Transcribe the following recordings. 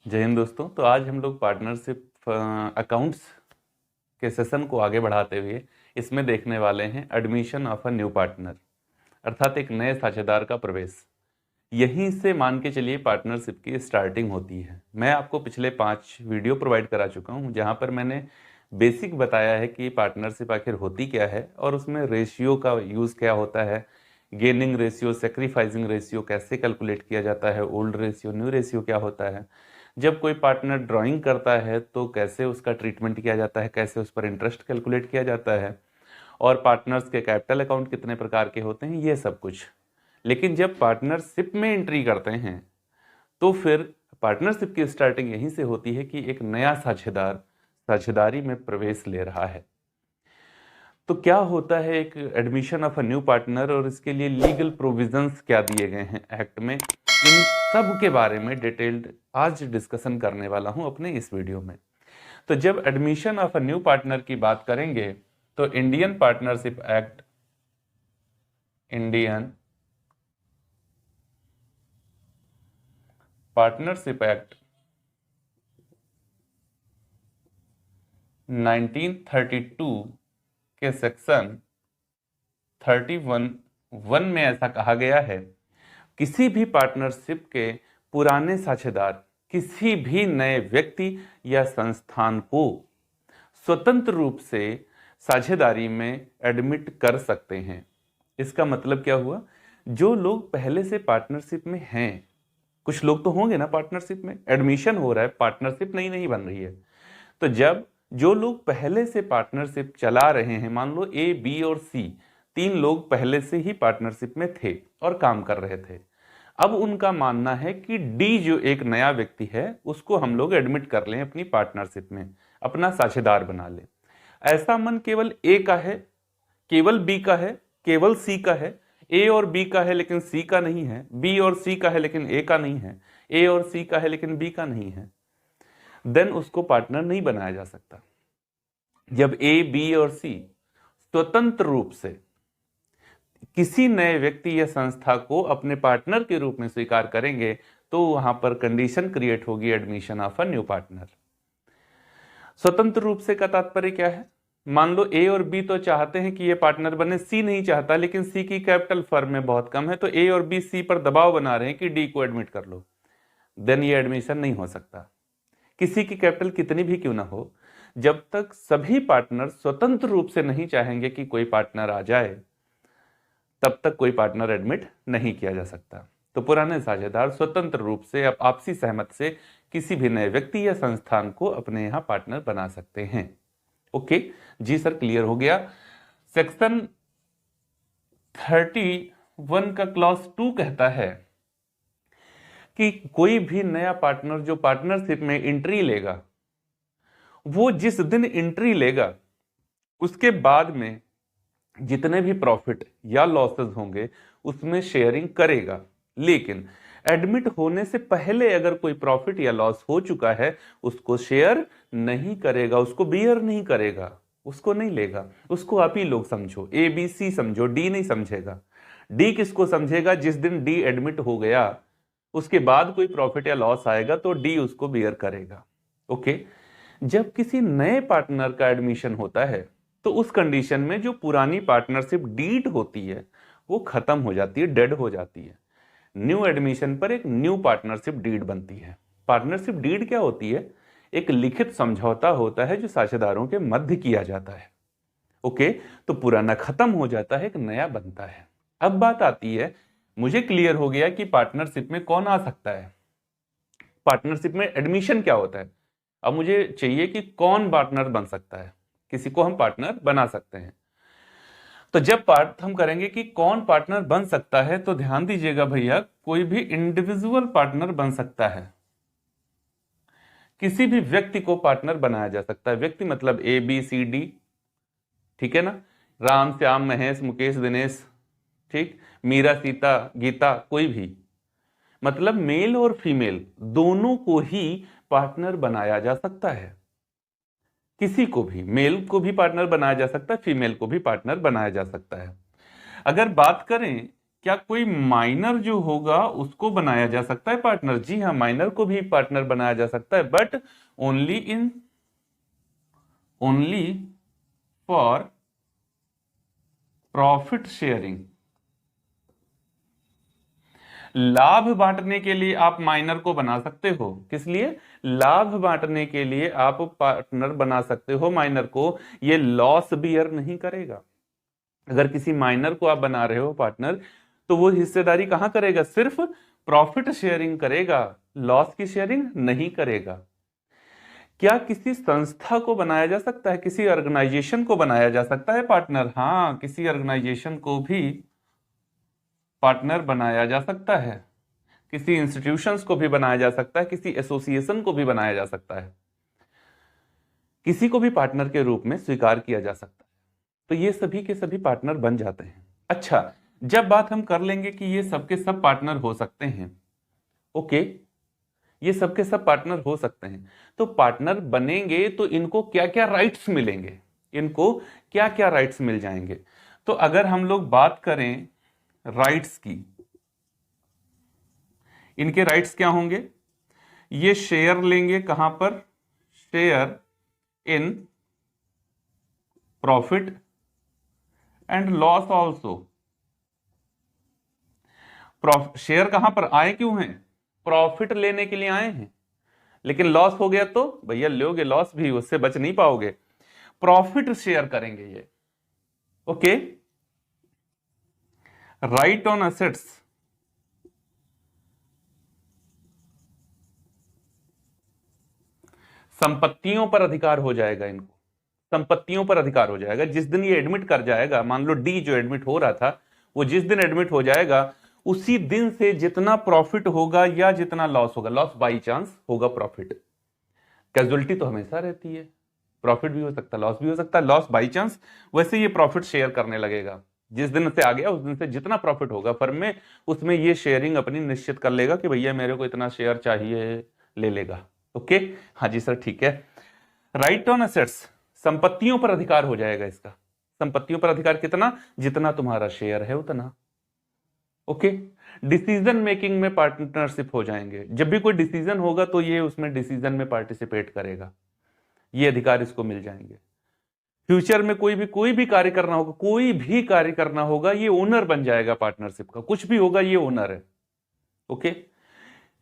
जय हिंद दोस्तों। तो आज हम लोग पार्टनरशिप अकाउंट्स के सेशन को आगे बढ़ाते हुए इसमें देखने वाले हैं admission of a new partner, अर्थात एक नए साझेदार का प्रवेश। यहीं से मान के चलिए पार्टनरशिप की स्टार्टिंग होती है। मैं आपको पिछले 5 वीडियो प्रोवाइड करा चुका हूं जहां पर मैंने बेसिक बताया है कि पार्टनरशिप आखिर होती क्या है और उसमें रेशियो का यूज़ क्या होता है, गेनिंग रेशियो, सेक्रीफाइसिंग रेशियो कैसे कैलकुलेट किया जाता है, ओल्ड रेशियो, न्यू रेशियो क्या होता है, जब कोई पार्टनर ड्राइंग करता है तो कैसे उसका ट्रीटमेंट किया जाता है, कैसे उस पर इंटरेस्ट कैलकुलेट किया जाता है, और पार्टनर्स के कैपिटल अकाउंट कितने प्रकार के होते हैं, ये सब कुछ। लेकिन जब पार्टनरशिप में एंट्री करते हैं तो फिर पार्टनरशिप की स्टार्टिंग यहीं से होती है कि एक नया साझेदार साझेदारी में प्रवेश ले रहा है। तो क्या होता है एक admission of a new partner और इसके लिए लीगल प्रोविजंस क्या दिए गए हैं एक्ट में, इन सब के बारे में डिटेल्ड आज डिस्कशन करने वाला हूं अपने इस वीडियो में। तो जब admission of a new partner की बात करेंगे तो Indian partnership act, Indian partnership act 1932 के सेक्शन 31(1) में ऐसा कहा गया है, किसी भी पार्टनरशिप के पुराने साझेदार किसी भी नए व्यक्ति या संस्थान को स्वतंत्र रूप से साझेदारी में एडमिट कर सकते हैं। इसका मतलब क्या हुआ, जो लोग पहले से पार्टनरशिप में हैं, कुछ लोग तो होंगे ना पार्टनरशिप में, एडमिशन हो रहा है, पार्टनरशिप नई नहीं बन रही है। तो जब जो लोग पहले से पार्टनरशिप चला रहे हैं, मान लो ए, बी और सी, 3 लोग पहले से ही पार्टनरशिप में थे और काम कर रहे थे, अब उनका मानना है कि डी जो एक नया व्यक्ति है उसको हम लोग एडमिट कर लें अपनी पार्टनरशिप में, अपना साझेदार बना लें। ऐसा मन केवल ए का है, केवल बी का है, केवल सी का है, ए और बी का है लेकिन सी का नहीं है, बी और सी का है लेकिन ए का नहीं है, ए और सी का है लेकिन बी का नहीं है, देन उसको पार्टनर नहीं बनाया जा सकता। जब ए, बी और सी स्वतंत्र रूप से किसी नए व्यक्ति या संस्था को अपने पार्टनर के रूप में स्वीकार करेंगे तो वहां पर कंडीशन क्रिएट होगी admission of a new partner. स्वतंत्र रूप से का तात्पर्य क्या है, मान लो ए और बी तो चाहते हैं कि ये पार्टनर बने, सी नहीं चाहता, लेकिन सी की कैपिटल फर्म में बहुत कम है, तो ए और बी सी पर दबाव बना रहे हैं कि डी को एडमिट कर लो, देन ये एडमिशन नहीं हो सकता। किसी की कैपिटल कितनी भी क्यों ना हो, जब तक सभी पार्टनर स्वतंत्र रूप से नहीं चाहेंगे कि कोई पार्टनर आ जाए, तब तक कोई पार्टनर एडमिट नहीं किया जा सकता। तो पुराने साझेदार स्वतंत्र रूप से अब आपसी सहमत से किसी भी नए व्यक्ति या संस्थान को अपने यहां पार्टनर बना सकते हैं। ओके जी सर, क्लियर हो गया। सेक्शन 31 का क्लॉज 2 कहता है कि कोई भी नया पार्टनर जो पार्टनरशिप में एंट्री लेगा, वो जिस दिन एंट्री लेगा उसके बाद में जितने भी प्रॉफिट या लॉसेस होंगे उसमें शेयरिंग करेगा। लेकिन एडमिट होने से पहले अगर कोई प्रॉफिट या लॉस हो चुका है उसको शेयर नहीं करेगा, उसको बियर नहीं करेगा, उसको नहीं लेगा। उसको आप ही लोग समझो, ए बी सी समझो, डी नहीं समझेगा। डी किसको समझेगा, जिस दिन डी एडमिट हो गया उसके बाद कोई प्रॉफिट या लॉस आएगा तो डी उसको बियर करेगा। ओके, जब किसी नए पार्टनर का एडमिशन होता है तो उस कंडीशन में जो पुरानी पार्टनरशिप डीड होती है वो खत्म हो जाती है, डेड हो जाती है। न्यू एडमिशन पर एक न्यू पार्टनरशिप डीड बनती है। पार्टनरशिप डीड क्या होती है, एक लिखित समझौता होता है जो साझेदारों के मध्य किया जाता है। ओके, तो पुराना खत्म हो जाता है, एक नया बनता है। अब बात आती है, मुझे क्लियर हो गया कि पार्टनरशिप में कौन आ सकता है, पार्टनरशिप में एडमिशन क्या होता है। अब मुझे चाहिए कि कौन पार्टनर बन सकता है, किसी को हम पार्टनर बना सकते हैं। तो जब बात हम करेंगे कि कौन पार्टनर बन सकता है तो ध्यान दीजिएगा भैया, कोई भी इंडिविजुअल पार्टनर बन सकता है, किसी भी व्यक्ति को पार्टनर बनाया जा सकता है। व्यक्ति मतलब ए बी सी डी, ठीक है ना, राम श्याम महेश मुकेश दिनेश, ठीक, मीरा सीता गीता, कोई भी, मतलब मेल और फीमेल दोनों को ही पार्टनर बनाया जा सकता है। किसी को भी, मेल को भी पार्टनर बनाया जा सकता है, फीमेल को भी पार्टनर बनाया जा सकता है। अगर बात करें क्या कोई माइनर जो होगा उसको बनाया जा सकता है पार्टनर? जी हाँ, माइनर को भी पार्टनर बनाया जा सकता है, but only for profit sharing. लाभ बांटने के लिए आप माइनर को बना सकते हो। किस लिए? लाभ बांटने के लिए आप पार्टनर बना सकते हो माइनर को। ये लॉस बियर नहीं करेगा। अगर किसी माइनर को आप बना रहे हो पार्टनर, तो वो हिस्सेदारी कहां करेगा? सिर्फ प्रॉफिट शेयरिंग करेगा, लॉस की शेयरिंग नहीं करेगा। क्या किसी संस्था को बनाया जा सकता है? किसी ऑर्गेनाइजेशन को बनाया जा सकता है पार्टनर? हाँ, किसी ऑर्गेनाइजेशन को भी पार्टनर बनाया जा सकता है, किसी इंस्टीट्यूशंस को भी बनाया जा सकता है, किसी एसोसिएशन को भी बनाया जा सकता है, किसी को भी पार्टनर के रूप में स्वीकार किया जा सकता है। तो ये सभी के सभी पार्टनर बन जाते हैं। अच्छा, जब बात हम कर लेंगे कि ये सबके सब पार्टनर हो सकते हैं, ओके, ये सबके सब पार्टनर हो सकते हैं, तो पार्टनर बनेंगे तो इनको क्या क्या राइट्स मिलेंगे? इनको क्या क्या राइट्स मिल जाएंगे? तो अगर हम लोग बात करें राइट्स की, इनके राइट्स क्या होंगे? ये शेयर लेंगे कहां पर? Share in profit and loss also. Share कहां पर आए क्यों हैं? प्रॉफिट लेने के लिए आए हैं, लेकिन लॉस हो गया तो भैया लोगे लॉस भी, उससे बच नहीं पाओगे। प्रॉफिट शेयर करेंगे ये, ओके। राइट ऑन एसेट्स, संपत्तियों पर अधिकार हो जाएगा इनको, संपत्तियों पर अधिकार हो जाएगा। जिस दिन ये एडमिट कर जाएगा, मान लो डी जो एडमिट हो रहा था, वो जिस दिन एडमिट हो जाएगा उसी दिन से जितना प्रॉफिट होगा या जितना लॉस होगा, लॉस बाई चांस होगा प्रॉफिट, कैजुअलिटी तो हमेशा रहती है, प्रॉफिट भी हो सकता है लॉस भी हो सकता है, लॉस बाई चांस, वैसे ये प्रॉफिट शेयर करने लगेगा। जिस दिन से आ गया उस दिन से जितना प्रॉफिट होगा फर्म में, उसमें ये शेयरिंग अपनी निश्चित कर लेगा कि भैया मेरे को इतना शेयर चाहिए, ले लेगा। ओके, हाँ जी सर, ठीक है। राइट ऑन एसेट्स, संपत्तियों पर अधिकार हो जाएगा इसका। संपत्तियों पर अधिकार कितना? जितना तुम्हारा शेयर है उतना, ओके। डिसीजन मेकिंग में पार्टनरशिप हो जाएंगे, जब भी कोई डिसीजन होगा तो ये उसमें डिसीजन में पार्टिसिपेट करेगा, ये अधिकार इसको मिल जाएंगे। फ्यूचर में कोई भी कार्य करना होगा, कोई भी कार्य करना होगा, ये ओनर बन जाएगा पार्टनरशिप का, कुछ भी होगा ये ओनर है, ओके।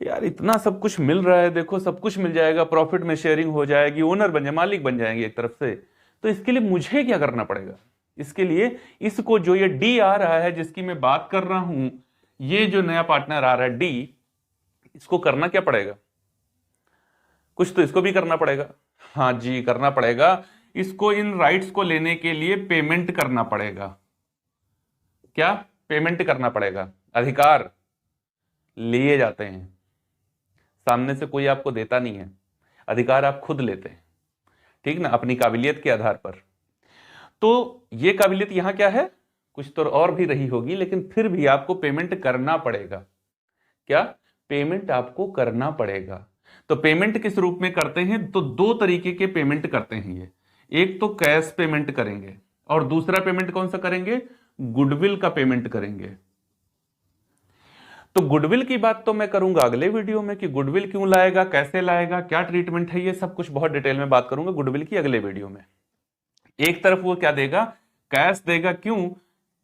यार इतना सब कुछ मिल रहा है, देखो सब कुछ मिल जाएगा, प्रॉफिट में शेयरिंग हो जाएगी, ओनर बन जाए, मालिक बन जाएंगे एक तरफ से, तो इसके लिए मुझे क्या करना पड़ेगा? इसके लिए इसको जो ये डी आ रहा है जिसकी मैं बात कर रहा हूं, ये जो नया पार्टनर आ रहा है डी, इसको करना क्या पड़ेगा? कुछ तो इसको भी करना पड़ेगा। हाँ जी, करना पड़ेगा। इसको इन राइट्स को लेने के लिए पेमेंट करना पड़ेगा। क्या पेमेंट करना पड़ेगा? अधिकार लिए जाते हैं, सामने से कोई आपको देता नहीं है, अधिकार आप खुद लेते हैं, ठीक ना, अपनी काबिलियत के आधार पर। तो ये काबिलियत यहां क्या है? कुछ तो और भी रही होगी, लेकिन फिर भी आपको पेमेंट करना पड़ेगा। क्या? पेमेंट आपको करना पड़ेगा। तो पेमेंट किस रूप में करते हैं? तो दो तरीके के पेमेंट करते हैं ये, एक तो कैश पेमेंट करेंगे और दूसरा पेमेंट कौन सा करेंगे? गुडविल का पेमेंट करेंगे। तो गुडविल की बात तो मैं करूंगा अगले वीडियो में कि गुडविल क्यों लाएगा, कैसे लाएगा, क्या ट्रीटमेंट है, ये सब कुछ बहुत डिटेल में बात करूंगा गुडविल की अगले वीडियो में। एक तरफ वो क्या देगा? कैश देगा। क्यों?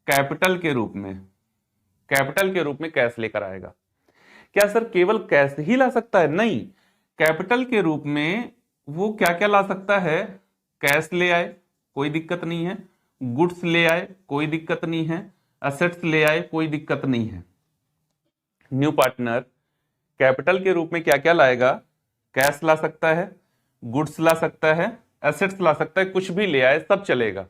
कैपिटल के रूप में, कैपिटल के रूप में कैश लेकर आएगा। क्या सर केवल कैश ही ला सकता है? नहीं, कैपिटल के रूप में वो क्या क्या ला सकता है? कैश ले आए, कोई दिक्कत नहीं है, गुड्स ले आए, कोई दिक्कत नहीं है, एसेट्स ले आए, कोई दिक्कत नहीं है। न्यू पार्टनर कैपिटल के रूप में क्या क्या लाएगा? कैश ला सकता है, गुड्स ला सकता है, एसेट्स ला सकता है, कुछ भी ले आए सब चलेगा।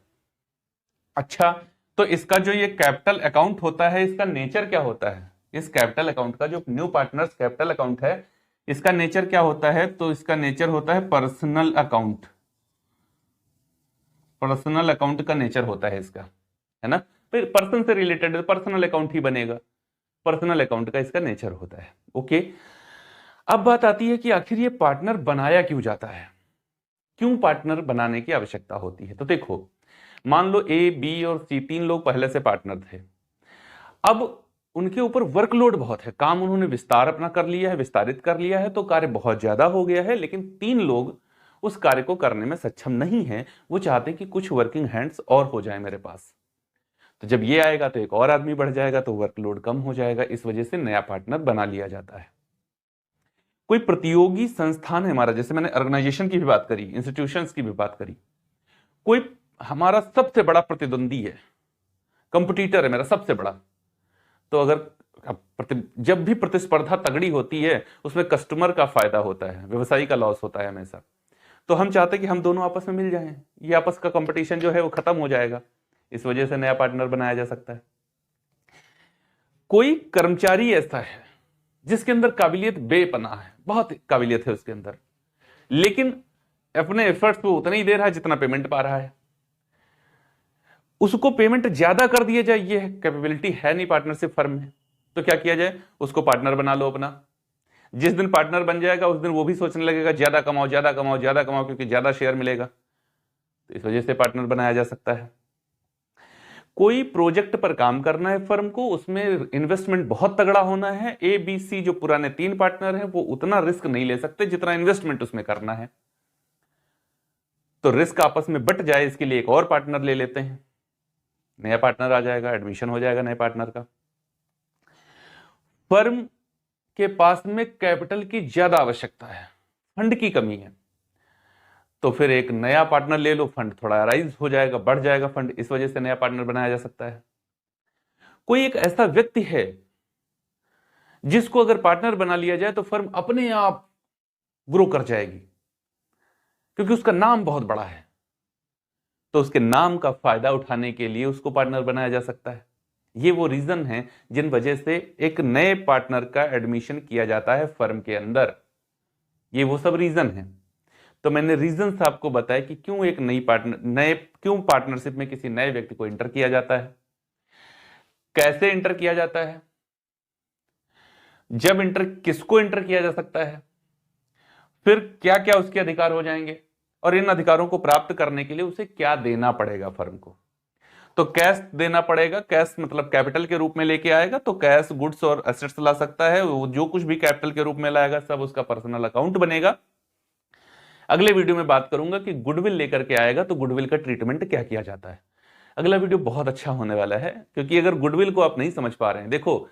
अच्छा, तो इसका जो ये कैपिटल अकाउंट होता है, इसका नेचर क्या होता है? इस कैपिटल अकाउंट का जो न्यू पार्टनर्स कैपिटल अकाउंट है, इसका नेचर क्या होता है? तो इसका नेचर होता है पर्सनल अकाउंट। पर्सनल अकाउंट का नेचर होता है इसका, है ना, फिर पर्सन से रिलेटेड पर्सनल अकाउंट ही बनेगा, पर्सनल अकाउंट का इसका नेचर होता है, ओके। अब बात आती है कि आखिर ये पार्टनर बनाया क्यों जाता है, क्यों पार्टनर बनाने की आवश्यकता होती है? तो देखो, मान लो ए, बी और सी, तीन लोग पहले से पार्टनर थे। अब उनके ऊपर वर्कलोड बहुत है, काम उन्होंने विस्तार अपना कर लिया है, विस्तारित कर लिया है, तो कार्य बहुत ज्यादा हो गया है, लेकिन 3 लोग उस कार्य को करने में सक्षम नहीं है। वो चाहते हैं कि कुछ वर्किंग हैंड्स और हो जाए मेरे पास। तो जब ये आएगा तो एक और आदमी बढ़ जाएगा, तो वर्कलोड कम हो जाएगा। इस वजह से नया पार्टनर बना लिया जाता है। कोई प्रतियोगी संस्थान है हमारा, जैसे मैंने ऑर्गेनाइजेशन की भी बात करी, इंस्टीट्यूशंस की भी बात करी, कोई हमारा सबसे बड़ा प्रतिद्वंदी है, कंपटीटर है मेरा सबसे बड़ा, तो अगर जब भी प्रतिस्पर्धा तगड़ी होती है उसमें कस्टमर का फायदा होता है, व्यवसायी का लॉस होता है हमेशा। तो हम चाहते हैं कि हम दोनों आपस में मिल जाएं, ये आपस का कंपटीशन जो है वो खत्म हो जाएगा। इस वजह से नया पार्टनर बनाया जा सकता है। कोई कर्मचारी ऐसा है जिसके अंदर काबिलियत बेपनाह है, बहुत काबिलियत है उसके अंदर, लेकिन अपने एफर्ट्स पे उतना ही दे रहा है जितना पेमेंट पा रहा है। उसको पेमेंट ज्यादा कर दिया जाए, ये कैपेबिलिटी है नहीं पार्टनरशिप फर्म में, तो क्या किया जाए, उसको पार्टनर बना लो अपना। जिस दिन पार्टनर बन जाएगा उस दिन वो भी सोचने लगेगा ज्यादा कमाओ ज्यादा कमाओ ज्यादा कमाओ, क्योंकि ज्यादा शेयर मिलेगा। तो इस वजह से पार्टनर बनाया जा सकता है। कोई प्रोजेक्ट पर काम करना है फर्म को, उसमें इन्वेस्टमेंट बहुत तगड़ा होना है। ए बी सी जो पुराने 3 पार्टनर हैं वो उतना रिस्क नहीं ले सकते जितना इन्वेस्टमेंट उसमें करना है, तो रिस्क आपस में बट जाए इसके लिए एक और पार्टनर ले लेते हैं, नया पार्टनर आ जाएगा, एडमिशन हो जाएगा नए पार्टनर का। फर्म के पास में कैपिटल की ज्यादा आवश्यकता है, फंड की कमी है, तो फिर एक नया पार्टनर ले लो, फंड थोड़ा राइज हो जाएगा, बढ़ जाएगा फंड, इस वजह से नया पार्टनर बनाया जा सकता है। कोई एक ऐसा व्यक्ति है जिसको अगर पार्टनर बना लिया जाए तो फर्म अपने आप ग्रो कर जाएगी, क्योंकि उसका नाम बहुत बड़ा है, तो उसके नाम का फायदा उठाने के लिए उसको पार्टनर बनाया जा सकता है। ये वो रीजन है जिन वजह से एक नए पार्टनर का एडमिशन किया जाता है फर्म के अंदर। ये वो सब रीजन है। तो मैंने रीजन आपको बताया कि क्यों एक क्यों पार्टनरशिप में किसी नए व्यक्ति को इंटर किया जाता है, कैसे इंटर किया जाता है, जब इंटर किसको इंटर किया जा सकता है, फिर क्या क्या उसके अधिकार हो जाएंगे, और इन अधिकारों को प्राप्त करने के लिए उसे क्या देना पड़ेगा फर्म को। तो कैश देना पड़ेगा, कैश मतलब कैपिटल के रूप में लेके आएगा, तो कैश, गुड्स और एसेट्स ला सकता है। वो जो कुछ भी कैपिटल के रूप में लाएगा सब उसका पर्सनल अकाउंट बनेगा। अगले वीडियो में बात करूंगा कि गुडविल लेकर के आएगा तो गुडविल का ट्रीटमेंट क्या किया जाता है। अगला वीडियो बहुत अच्छा होने वाला है, क्योंकि अगर गुडविल को आप नहीं समझ पा रहे हैं, देखो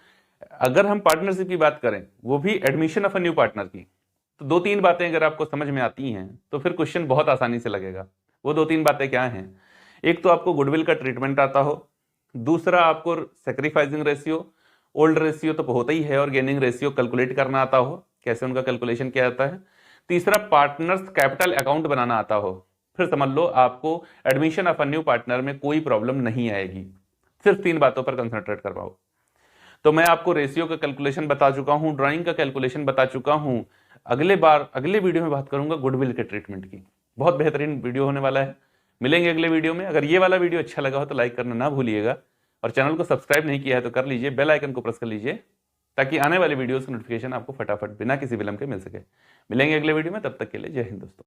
अगर हम पार्टनरशिप की बात करें, वो भी admission of a new partner की, तो 2-3 बातें अगर आपको समझ में आती हैं तो फिर क्वेश्चन बहुत आसानी से लगेगा। वो 2-3 बातें क्या हैं? एक तो आपको गुडविल का ट्रीटमेंट आता हो, दूसरा आपको सैक्रिफाइसिंग रेशियो, ओल्ड रेशियो तो होता ही है, और गेनिंग रेशियो कैलकुलेट करना आता हो, कैसे उनका कैलकुलेशन किया जाता है, तीसरा पार्टनर्स कैपिटल अकाउंट बनाना आता हो, फिर समझ लो आपको admission of a new partner में कोई प्रॉब्लम नहीं आएगी। सिर्फ 3 बातों पर कंसंट्रेट कर पाओ। तो मैं आपको रेशियो का कैलकुलेशन बता चुका हूं, ड्राइंग का कैलकुलेशन बता चुका हूं। अगले वीडियो में बात करूंगा गुडविल के ट्रीटमेंट की। बहुत बेहतरीन वीडियो होने वाला है। मिलेंगे अगले वीडियो में। अगर ये वाला वीडियो अच्छा लगा हो तो लाइक करना ना भूलिएगा, और चैनल को सब्सक्राइब नहीं किया है तो कर लीजिए, बेल आइकन को प्रेस कर लीजिए, ताकि आने वाले वीडियोस की नोटिफिकेशन आपको फटाफट बिना किसी विलंब के मिल सके। मिलेंगे अगले वीडियो में, तब तक के लिए जय हिंद दोस्तों।